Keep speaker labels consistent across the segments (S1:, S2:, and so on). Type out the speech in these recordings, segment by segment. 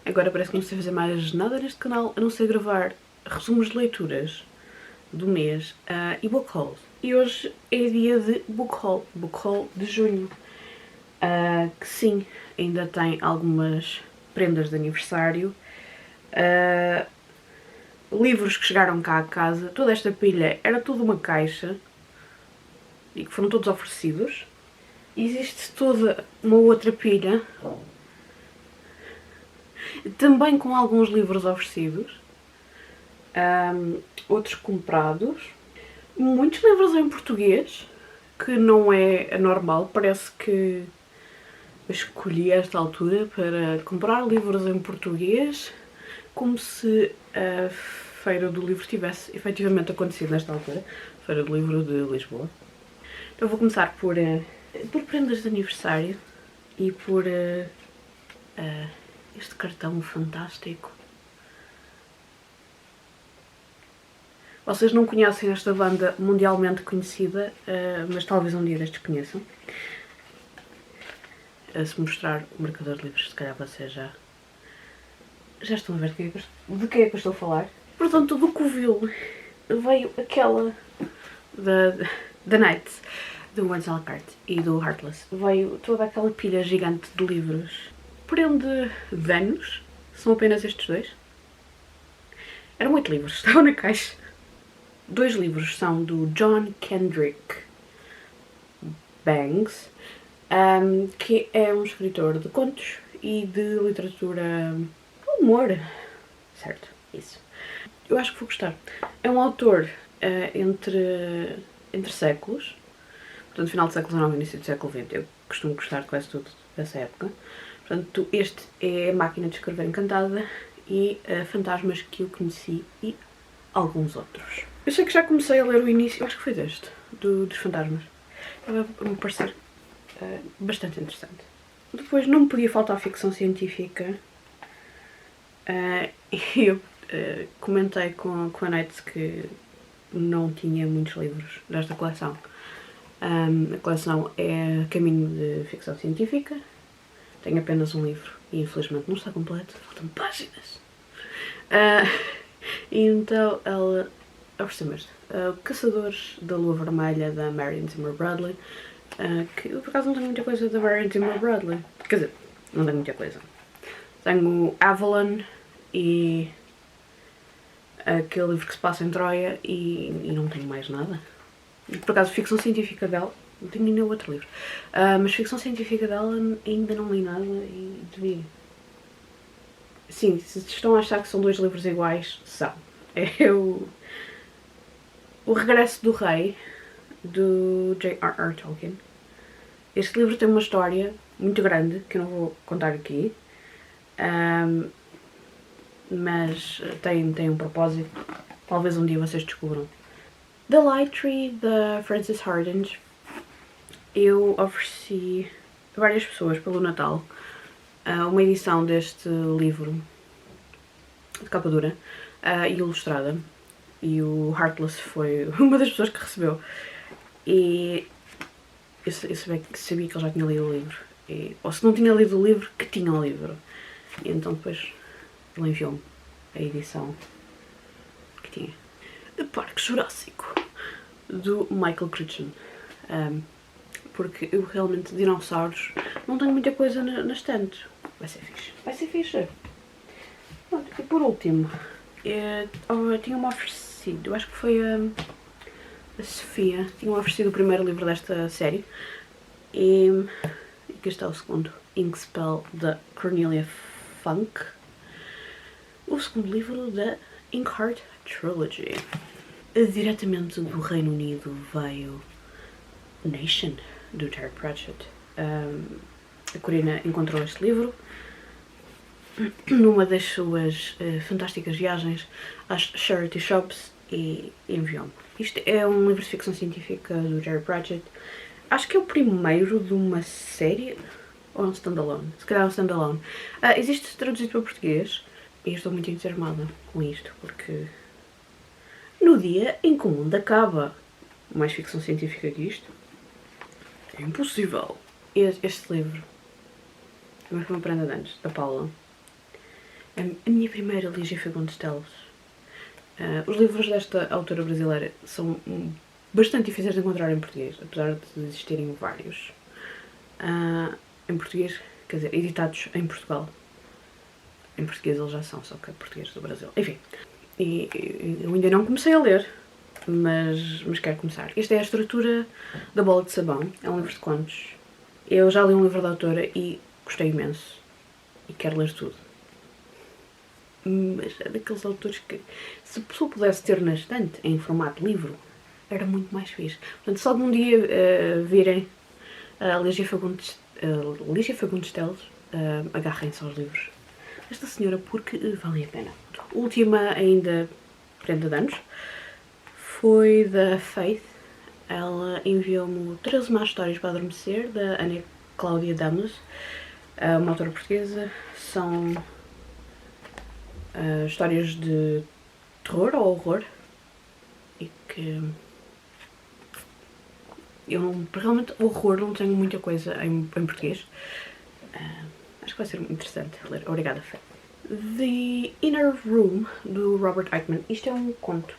S1: Agora parece que não sei fazer mais nada neste canal, a não ser gravar resumos de leituras do mês e book hauls. E hoje é dia de book haul de junho. Que sim, ainda tem algumas prendas de aniversário. Livros que chegaram cá a casa. Toda esta pilha era tudo uma caixa e que foram todos oferecidos. Existe toda uma outra pilha também com alguns livros oferecidos, outros comprados, muitos livros em português, que não é normal. Parece que escolhi esta altura para comprar livros em português, como se a Feira do Livro tivesse efetivamente acontecido nesta altura, Feira do Livro de Lisboa. Então vou começar por prendas de aniversário e por este cartão fantástico. Vocês não conhecem esta banda mundialmente conhecida, mas talvez um dia destes conheçam. Se mostrar o marcador de livros, se calhar vocês já estão a ver de quem é que eu estou a falar. Portanto, do Covil veio aquela da Nights, do Words à la carte e do Heartless. Veio toda aquela pilha gigante de livros. Prende de anos, são apenas estes dois. Eram 8 livros, estavam na caixa. 2 livros são do John Kendrick Bangs, que é um escritor de contos e de literatura humor. Certo, isso. Eu acho que vou gostar. É um autor entre séculos, portanto, final do século XIX e início do século XX. Eu costumo gostar de quase tudo dessa época. Portanto, este é A Máquina de Escrever Encantada e Fantasmas que eu conheci e alguns outros. Eu sei que já comecei a ler o início, acho que foi deste, dos Fantasmas. Estava a me parecer bastante interessante. Depois não podia faltar a ficção científica. Eu comentei com a Nights que não tinha muitos livros desta coleção. A coleção é Caminho de Ficção Científica. Tenho apenas um livro e infelizmente não está completo, faltam páginas. E então ela ofereceu-me este. Caçadores da Lua Vermelha, da Marion Zimmer Bradley. Que eu por acaso não tenho muita coisa da Marion Zimmer Bradley. Quer dizer, não tenho muita coisa. Tenho Avalon e aquele livro que se passa em Troia e não tenho mais nada. Por acaso, ficção científica dela, não tenho nenhum outro livro, mas ficção científica dela ainda não li nada e devia. Sim, se estão a achar que são 2 livros iguais, são. É o Regresso do Rei, do J.R.R. Tolkien. Este livro tem uma história muito grande, que eu não vou contar aqui, mas tem um propósito. Talvez um dia vocês descubram. The Light Tree, da Frances Hardinge. Eu ofereci a várias pessoas pelo Natal uma edição deste livro de capa dura e ilustrada. E o Heartless foi uma das pessoas que recebeu. E eu sabia que ele já tinha lido o livro. Ou se não tinha lido o livro, que tinha o livro. E então depois ele enviou-me a edição que tinha. O Parque Jurássico, do Michael Crichton. Porque eu realmente, dinossauros, não tenho muita coisa na estante. Vai ser fixe. Vai ser fixe. E por último, tinha-me oferecido, eu acho que foi a Sofia, tinha-me oferecido o primeiro livro desta série. E aqui está o segundo, Inkspell, da Cornelia Funk. O segundo livro da Inkheart Trilogy. Diretamente do Reino Unido veio Nation, do Terry Pratchett. A Corina encontrou este livro numa das suas fantásticas viagens às charity shops e enviou-me. Isto é um livro de ficção científica do Terry Pratchett. Acho que é o primeiro de uma série, ou um standalone. Se calhar é um standalone. Existe traduzido para português e estou muito entusiasmada com isto, porque no dia em que o mundo acaba, mais ficção científica que isto, é impossível. Este livro, uma prenda de anos, da Paula, A minha primeira Lígia Fagundes Teles. Os livros desta autora brasileira são bastante difíceis de encontrar em português, apesar de existirem vários. Em português, quer dizer, editados em Portugal. Em português eles já são, só que é português do Brasil. Enfim, e eu ainda não comecei a ler, mas quero começar. Esta é a estrutura da Bola de Sabão, é um livro de contos. Eu já li um livro da autora e gostei imenso, e quero ler tudo. Mas é daqueles autores que, se a pessoa pudesse ter na estante em formato livro, era muito mais fixe. Portanto, se algum dia virem a Lígia Fagundes Teles, agarrem-se aos livros desta senhora porque vale a pena. A última, ainda prenda de anos, foi da Faith. Ela enviou-me 13 más histórias para adormecer, da Ana Cláudia Damas, uma autora portuguesa. São histórias de terror ou horror e que eu não, realmente horror não tenho muita coisa em português. Acho que vai ser muito interessante ler. Obrigada, Fé. The Inner Room, do Robert Eichmann. Isto é um conto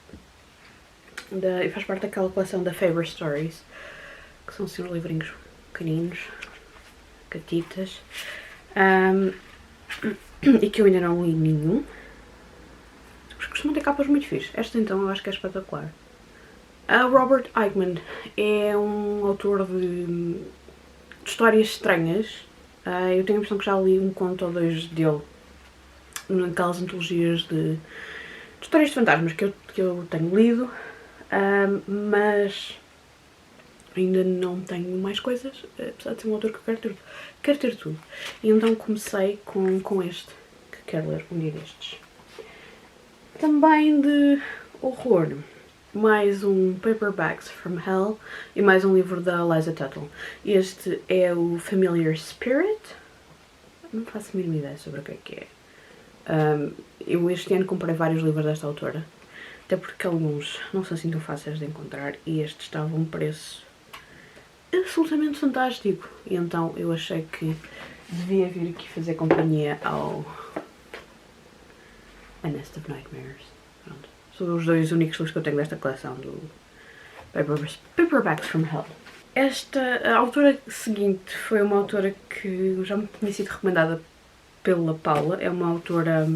S1: e faz parte daquela coleção da Faber Stories, que são assim uns livrinhos pequeninos, catitas, e que eu ainda não li nenhum. Mas costumam ter capas muito fixes. Esta então eu acho que é espetacular. Robert Eichmann é um autor de histórias estranhas. Eu tenho a impressão que já li um conto ou dois dele naquelas antologias de histórias de fantasmas que eu tenho lido, mas ainda não tenho mais coisas, apesar de ser um autor que eu quero ter tudo. E então comecei com este, que quero ler um dia destes. Também de horror, mais um Paperbacks from Hell e mais um livro da Liza Tuttle. Este é o Familiar Spirit. Não faço a mínima ideia sobre o que é. Eu este ano comprei vários livros desta autora, até porque alguns não são assim tão fáceis de encontrar e este estava a um preço absolutamente fantástico. E então eu achei que devia vir aqui fazer companhia ao A Nest of Nightmares. Pronto. São os dois únicos livros que eu tenho desta coleção do Paperbacks from Hell. A autora seguinte foi uma autora que já me tinha sido recomendada pela Paula. É uma autora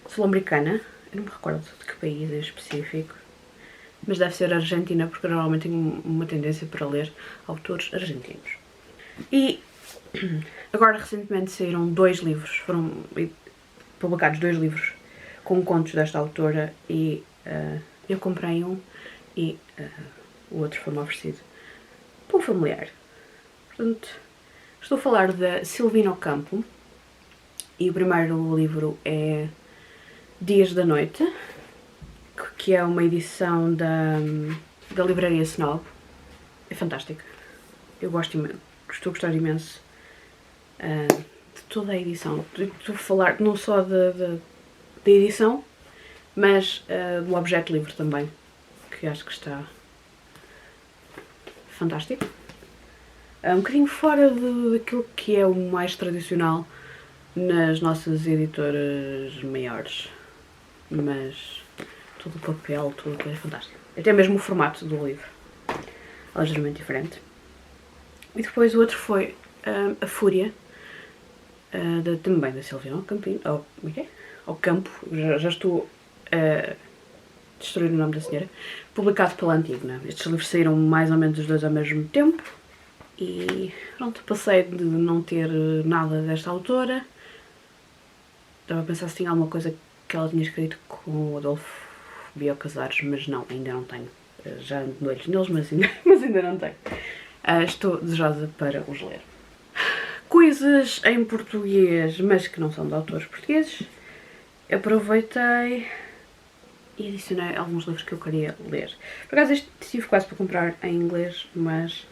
S1: sul-americana. Eu não me recordo de que país em específico, mas deve ser argentina, porque eu normalmente tenho uma tendência para ler autores argentinos. E agora recentemente saíram dois livros, foram publicados dois livros com contos desta autora e eu comprei um e o outro foi-me oferecido por um familiar. Portanto, estou a falar da Silvina Ocampo e o primeiro livro é Dias da Noite, que é uma edição da livraria Snob. É fantástico. Eu estou a gostar imenso de toda a edição. Estou a falar não só da edição, mas do objeto livre também, que acho que está fantástico. Um bocadinho fora daquilo que é o mais tradicional nas nossas editoras maiores, mas todo o papel, tudo aquilo é fantástico. Até mesmo o formato do livro é ligeiramente diferente. E depois o outro foi A Fúria, também da Silvina Ocampo, já estou a destruir o nome da senhora, publicado pela Antígona. Estes livros saíram mais ou menos os dois ao mesmo tempo e pronto, passei de não ter nada desta autora. Estava a pensar se tinha alguma coisa que ela tinha escrito com o Adolfo Bioy Casares, mas não, ainda não tenho. Já ando de olhos neles, mas ainda não tenho. Estou desejosa para os ler. Coisas em português, mas que não são de autores portugueses. Aproveitei e adicionei alguns livros que eu queria ler. Por acaso este tive quase para comprar em inglês, mas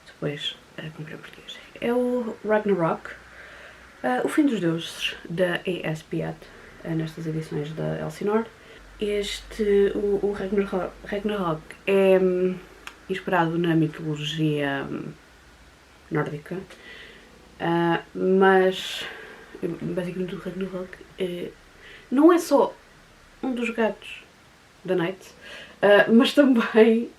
S1: depois comprei em português. É o Ragnarok, O Fim dos Deuses, da A.S. Piat, nestas edições da Elsinore. O Ragnarok é inspirado na mitologia nórdica, mas basicamente o Ragnarok, não é só um dos gatos da Night, mas também,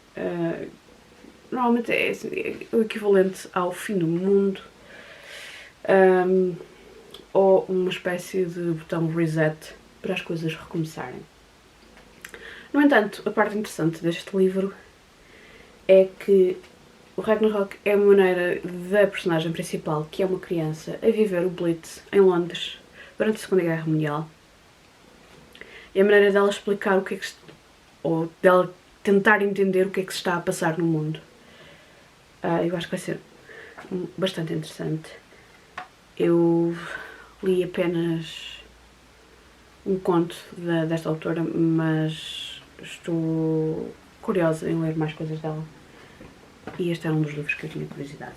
S1: normalmente é, assim, é o equivalente ao fim do mundo, ou uma espécie de botão reset para as coisas recomeçarem. No entanto, a parte interessante deste livro é que o Ragnarok é uma maneira da personagem principal, que é uma criança, a viver o Blitz em Londres durante a Segunda Guerra Mundial. É a maneira dela explicar o que é que ou dela tentar entender o que é que se está a passar no mundo. Eu acho que vai ser bastante interessante. Eu li apenas um conto desta autora, mas estou curiosa em ler mais coisas dela. E este era um dos livros que eu tinha curiosidade.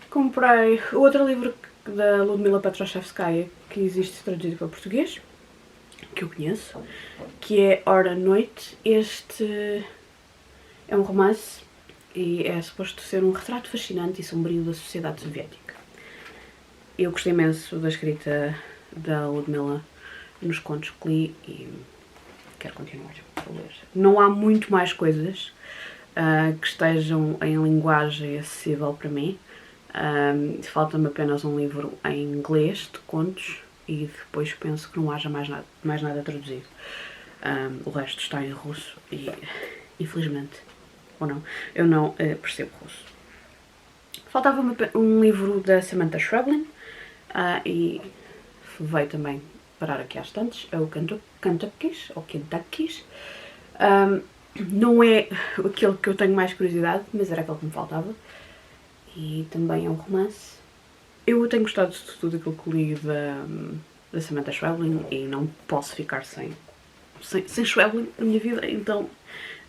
S1: Comprei o outro livro da Ludmila Petroshevskaya, que existe traduzido para português, que eu conheço, que é Hora Noite. Este é um romance e é suposto ser um retrato fascinante e sombrio da sociedade soviética. Eu gostei imenso da escrita da Ludmila nos contos que li e quero continuar a ler. Não há muito mais coisas que estejam em linguagem acessível para mim. Falta-me apenas um livro em inglês de contos e depois penso que não haja mais nada traduzido. O resto está em russo e, infelizmente, ou não, eu não percebo russo. Faltava-me um livro da Samantha Schweblin e veio também parar aqui às tantas, é o Kentuckys, ou Kentuckys. Não é aquele que eu tenho mais curiosidade, mas era aquele que me faltava. E também é um romance. Eu tenho gostado de tudo aquilo que li da Samantha Schweblin e não posso ficar sem Schweblin na minha vida, então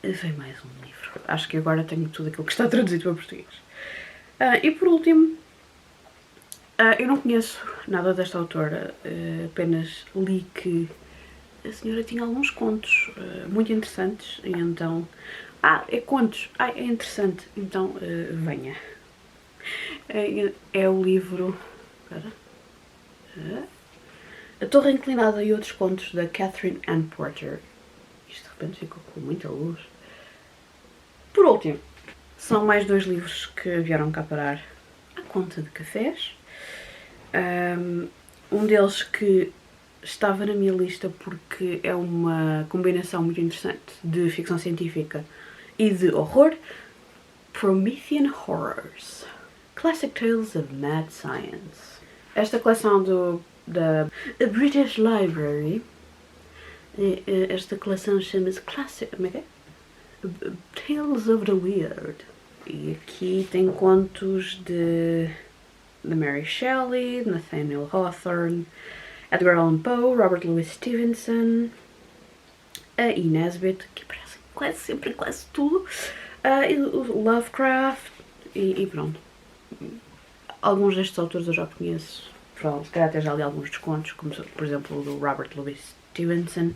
S1: veio mais um livro. Acho que agora tenho tudo aquilo que está traduzido para português. E por último, eu não conheço nada desta autora, apenas li que a senhora tinha alguns contos muito interessantes e então... é contos! É interessante, então venha. É o livro... A Torre Inclinada e Outros Contos, da Catherine Ann Porter. Isto de repente ficou com muita luz. Por último, são mais 2 livros que vieram cá parar à conta de cafés. Um deles que estava na minha lista porque é uma combinação muito interessante de ficção científica e de horror. Promethean Horrors. Classic Tales of Mad Science. Esta coleção da British Library, esta coleção chama-se Classic... Como é que é? Tales of the Weird. E aqui tem contos de Mary Shelley, Nathaniel Hawthorne, Edgar Allan Poe, Robert Louis Stevenson, a E. Nesbit, que aparece sempre quase tudo, o Lovecraft e pronto. Alguns destes autores eu já conheço, se calhar até já li alguns descontos, como por exemplo o do Robert Louis Stevenson,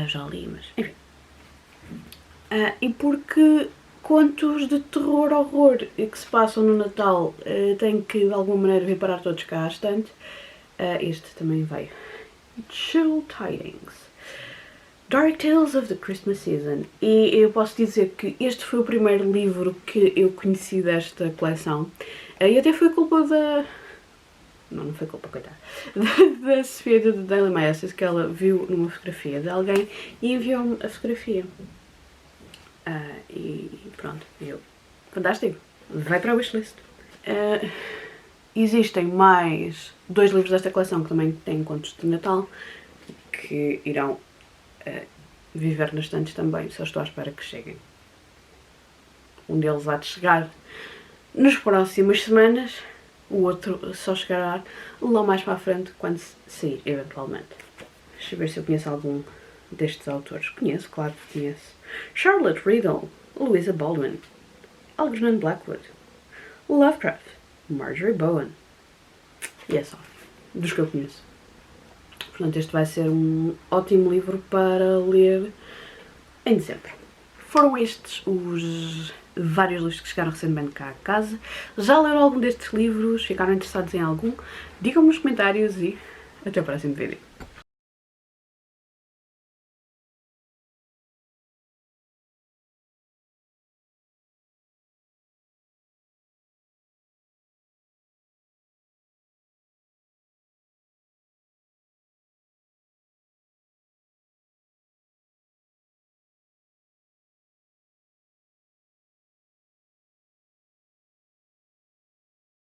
S1: já li, mas enfim. E porque contos de terror, horror que se passam no Natal têm que de alguma maneira vir parar todos cá à estante, este também veio. Chill Tidings. Dark Tales of the Christmas Season. E eu posso dizer que este foi o primeiro livro que eu conheci desta coleção. E até foi culpa da... Não foi culpa, coitada. Da Sofia da Daily Messages, que ela viu numa fotografia de alguém e enviou-me a fotografia. E pronto, fantástico. Vai para a wishlist. Existem mais 2 livros desta coleção que também têm contos de Natal, que irão viver nas estantes também, só estou à espera que cheguem. Um deles há de chegar nas próximas semanas, o outro só chegará lá mais para a frente, quando sair, eventualmente. Deixa eu ver se eu conheço algum destes autores. Conheço, claro que conheço. Charlotte Riddle, Louisa Baldwin, Algernon Blackwood, Lovecraft, Marjorie Bowen. E é só, dos que eu conheço. Portanto, este vai ser um ótimo livro para ler em dezembro. Foram estes os vários livros que chegaram recentemente cá a casa. Já leram algum destes livros? Ficaram interessados em algum? Digam-me nos comentários e até o próximo vídeo.